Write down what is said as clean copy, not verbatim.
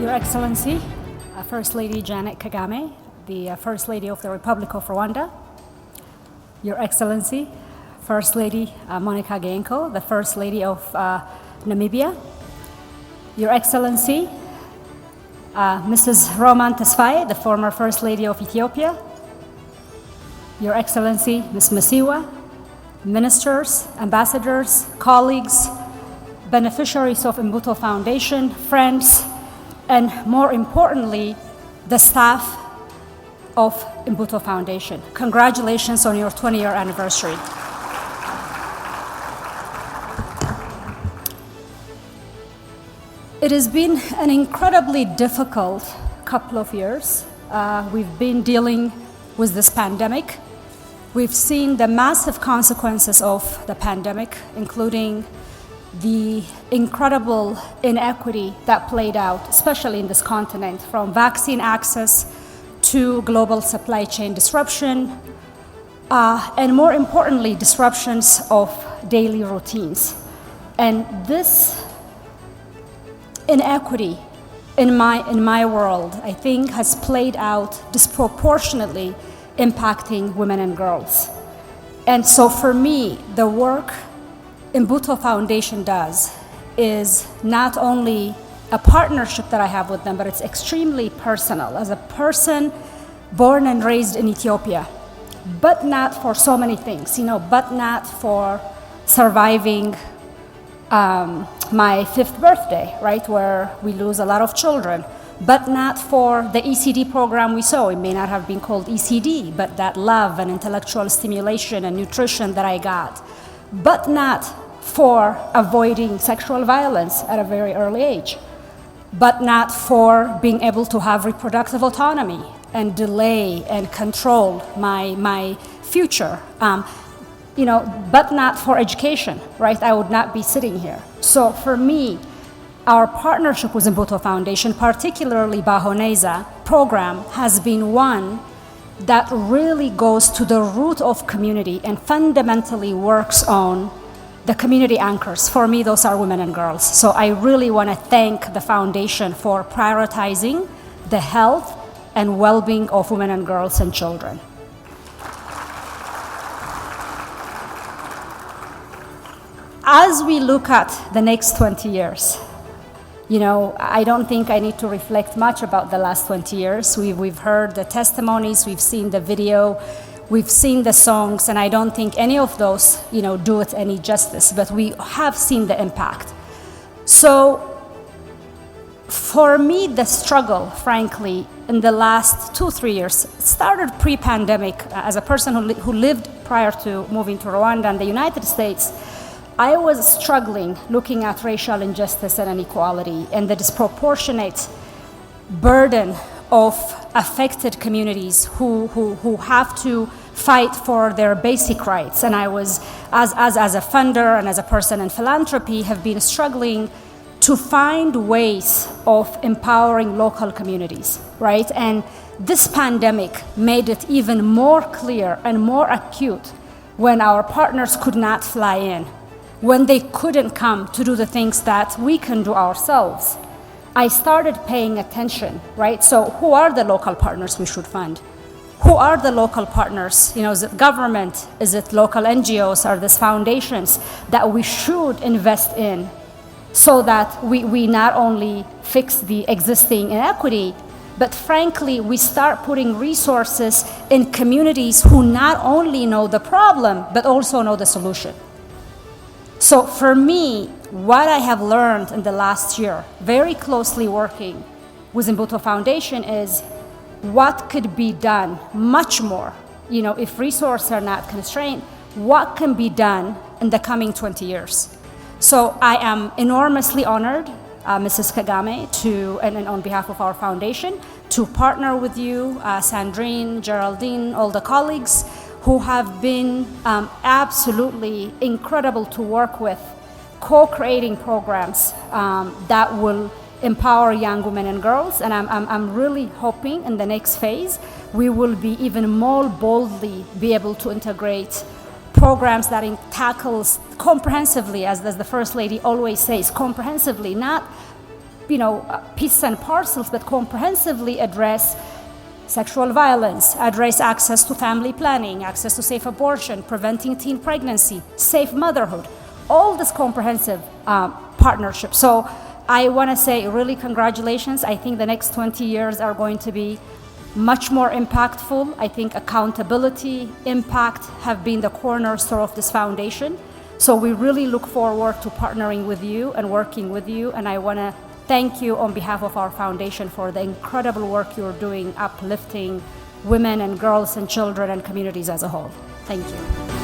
Your Excellency, First Lady Janet Kagame, the First Lady of the Republic of Rwanda, Your Excellency, First Lady Monica Genko, the First Lady of Namibia, Your Excellency, Mrs. Roman Tesfaye, the former First Lady of Ethiopia, Your Excellency, Ms. Masiwa, ministers, ambassadors, colleagues, beneficiaries of Imbuto Foundation, friends, and more importantly, the staff of Imbuto Foundation. Congratulations on your 20-year anniversary. It has been an incredibly difficult couple of years. We've been dealing with this pandemic. We've seen the massive consequences of the pandemic, including the incredible inequity that played out, especially in this continent, from vaccine access to global supply chain disruption, and more importantly, disruptions of daily routines. And this inequity in my world, I think, has played out disproportionately impacting women and girls. And so for me, the work Imbuto Foundation does is not only a partnership that I have with them, but it's extremely personal. As a person born and raised in Ethiopia, but not for so many things, but not for surviving my 5th birthday, right, where we lose a lot of children, but not for the ECD program we saw. It may not have been called ECD, but that love and intellectual stimulation and nutrition that I got, but not for avoiding sexual violence at a very early age, but not for being able to have reproductive autonomy and delay and control my future, but not for education, right? I would not be sitting here. So for me, our partnership with Imbuto Foundation, particularly Bahoneza program, has been one that really goes to the root of community and fundamentally works on the community anchors. For me, those are women and girls. So I really want to thank the foundation for prioritizing the health and well-being of women and girls and children. As we look at the next 20 years, I don't think I need to reflect much about the last 20 years. We've heard the testimonies, we've seen the video, we've seen the songs, and I don't think any of those, do it any justice, but we have seen the impact. So for me, the struggle, frankly, in the last 2-3 years, started pre-pandemic. As a person who lived prior to moving to Rwanda and the United States, I was struggling looking at racial injustice and inequality and the disproportionate burden of affected communities who have to fight for their basic rights. And I was, as a funder and as a person in philanthropy, have been struggling to find ways of empowering local communities, right? And this pandemic made it even more clear and more acute when our partners could not fly in, when they couldn't come to do the things that we can do ourselves. I started paying attention, right? So who are the local partners we should fund? Who are the local partners? Is it government? Is it local NGOs? Are these foundations that we should invest in so that we not only fix the existing inequity, but frankly, we start putting resources in communities who not only know the problem, but also know the solution. So for me, what I have learned in the last year, very closely working with Imbuto Foundation, is what could be done much more, if resources are not constrained, what can be done in the coming 20 years. So I am enormously honored, Mrs. Kagame, and on behalf of our foundation, to partner with you, Sandrine, Geraldine, all the colleagues who have been absolutely incredible to work with, co-creating programs that will empower young women and girls. And I'm really hoping in the next phase, we will be even more boldly be able to integrate programs that tackles comprehensively, as the First Lady always says, comprehensively, not pieces and parcels, but comprehensively address sexual violence, address access to family planning, access to safe abortion, preventing teen pregnancy, safe motherhood, all this comprehensive partnership. So I want to say really congratulations. I think the next 20 years are going to be much more impactful. I think accountability, impact have been the cornerstone of this foundation. So we really look forward to partnering with you and working with you. And I want to thank you on behalf of our foundation for the incredible work you're doing, uplifting women and girls and children and communities as a whole. Thank you.